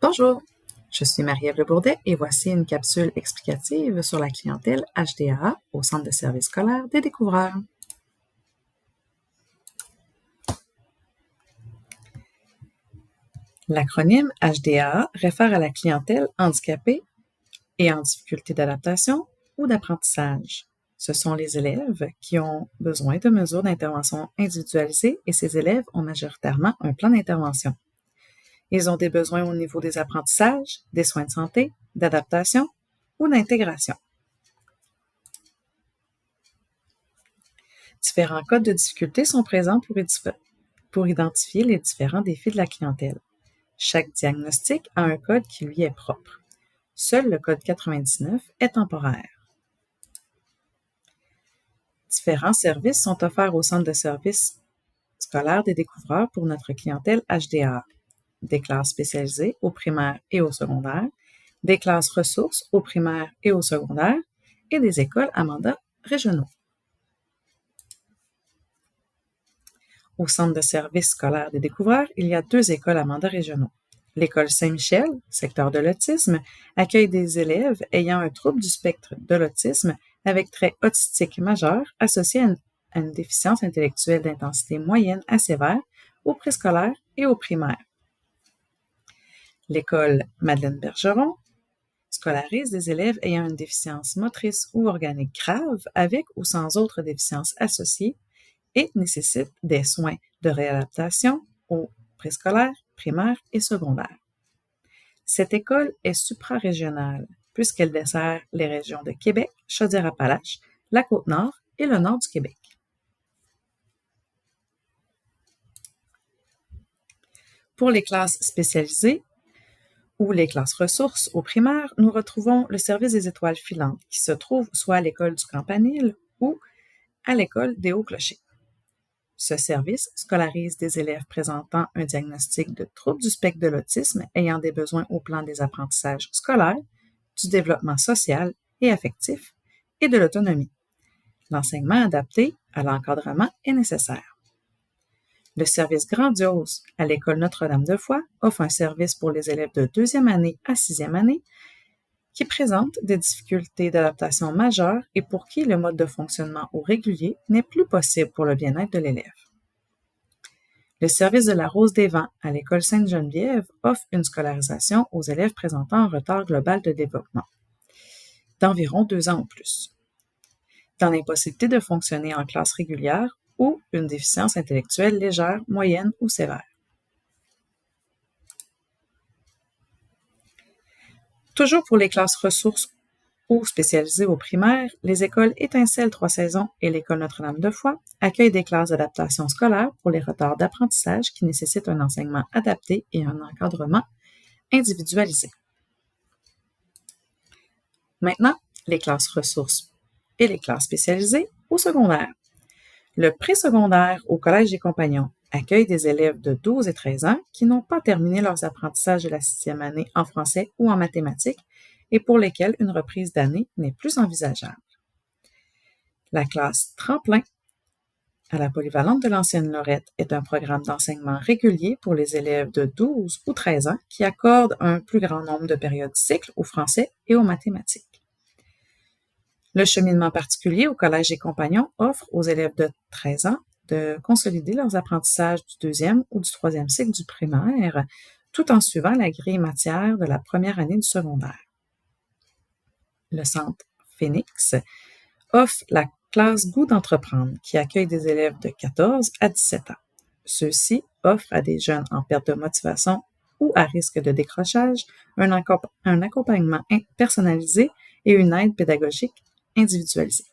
Bonjour, je suis Marie-Ève Le Bourdet et voici une capsule explicative sur la clientèle HDAA au Centre de services scolaires des découvreurs. L'acronyme HDAA réfère à la clientèle handicapée et en difficulté d'adaptation ou d'apprentissage. Ce sont les élèves qui ont besoin de mesures d'intervention individualisées et ces élèves ont majoritairement un plan d'intervention. Ils ont des besoins au niveau des apprentissages, des soins de santé, d'adaptation ou d'intégration. Différents codes de difficulté sont présents pour identifier les différents défis de la clientèle. Chaque diagnostic a un code qui lui est propre. Seul le code 99 est temporaire. Différents services sont offerts au centre de services scolaires des découvreurs pour notre clientèle HDAA. Des classes spécialisées au primaire et au secondaire, des classes ressources au primaire et au secondaire et des écoles à mandat régionaux. Au centre de services scolaires des découvreurs, il y a 2 écoles à mandat régionaux. L'école Saint-Michel, secteur de l'autisme, accueille des élèves ayant un trouble du spectre de l'autisme avec traits autistiques majeurs associés à une déficience intellectuelle d'intensité moyenne à sévère au préscolaire et au primaire. L'école Madeleine Bergeron scolarise des élèves ayant une déficience motrice ou organique grave avec ou sans autres déficiences associées et nécessite des soins de réadaptation au préscolaire, primaire et secondaire. Cette école est suprarégionale puisqu'elle dessert les régions de Québec, Chaudière-Appalaches, la Côte-Nord et le nord du Québec. Pour les classes spécialisées ou les classes ressources au primaire, nous retrouvons le service des étoiles filantes qui se trouve soit à l'école du Campanile ou à l'école des Hauts-Clochers. Ce service scolarise des élèves présentant un diagnostic de trouble du spectre de l'autisme ayant des besoins au plan des apprentissages scolaires, du développement social et affectif et de l'autonomie. L'enseignement adapté à l'encadrement est nécessaire. Le service grandiose à l'école Notre-Dame-de-Foix offre un service pour les élèves de 2e année à 6e année qui présentent des difficultés d'adaptation majeures et pour qui le mode de fonctionnement au régulier n'est plus possible pour le bien-être de l'élève. Le service de la Rose des Vents à l'école Sainte-Geneviève offre une scolarisation aux élèves présentant un retard global de développement d'environ 2 ans ou plus, dans l'impossibilité de fonctionner en classe régulière ou une déficience intellectuelle légère, moyenne ou sévère. Toujours pour les classes ressources ou spécialisées au primaire, les écoles Étincelles 3 saisons et l'école Notre-Dame-de-Foix accueillent des classes d'adaptation scolaire pour les retards d'apprentissage qui nécessitent un enseignement adapté et un encadrement individualisé. Maintenant, les classes ressources et les classes spécialisées au secondaire. Le présecondaire au Collège des Compagnons accueille des élèves de 12 et 13 ans qui n'ont pas terminé leurs apprentissages de la 6e année en français ou en mathématiques et pour lesquels une reprise d'année n'est plus envisageable. La classe Tremplin à la polyvalente de l'ancienne Lorette est un programme d'enseignement régulier pour les élèves de 12 ou 13 ans qui accorde un plus grand nombre de périodes cycles au français et aux mathématiques. Le cheminement particulier au Collège des Compagnons offre aux élèves de 13 ans de consolider leurs apprentissages du 2e ou du 3e cycle du primaire, tout en suivant la grille matière de la première année du secondaire. Le centre Phoenix offre la classe Goût d'entreprendre qui accueille des élèves de 14 à 17 ans. Ceux-ci offrent à des jeunes en perte de motivation ou à risque de décrochage un accompagnement personnalisé et une aide pédagogique individualisée.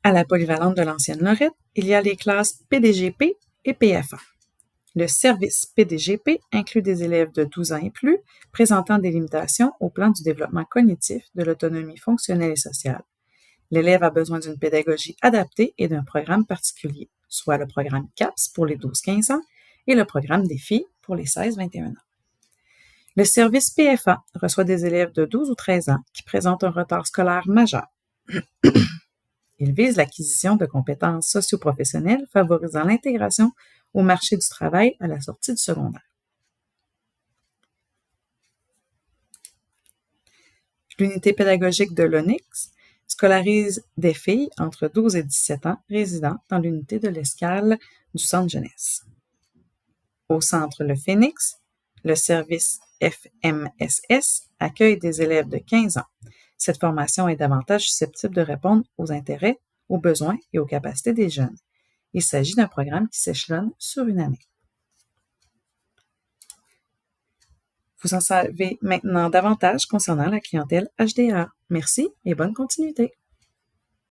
À la polyvalente de l'ancienne Lorette, il y a les classes PDGP et PFA. Le service PDGP inclut des élèves de 12 ans et plus présentant des limitations au plan du développement cognitif, de l'autonomie fonctionnelle et sociale. L'élève a besoin d'une pédagogie adaptée et d'un programme particulier, soit le programme CAPS pour les 12-15 ans et le programme Défi pour les 16-21 ans. Le service PFA reçoit des élèves de 12 ou 13 ans qui présentent un retard scolaire majeur. Il vise l'acquisition de compétences socio-professionnelles favorisant l'intégration au marché du travail à la sortie du secondaire. L'unité pédagogique de l'Onyx scolarise des filles entre 12 et 17 ans résidant dans l'unité de l'Escale du Centre jeunesse. Au centre Le Phénix, le service FMSS accueille des élèves de 15 ans. Cette formation est davantage susceptible de répondre aux intérêts, aux besoins et aux capacités des jeunes. Il s'agit d'un programme qui s'échelonne sur une année. Vous en savez maintenant davantage concernant la clientèle HDA. Merci et bonne continuité.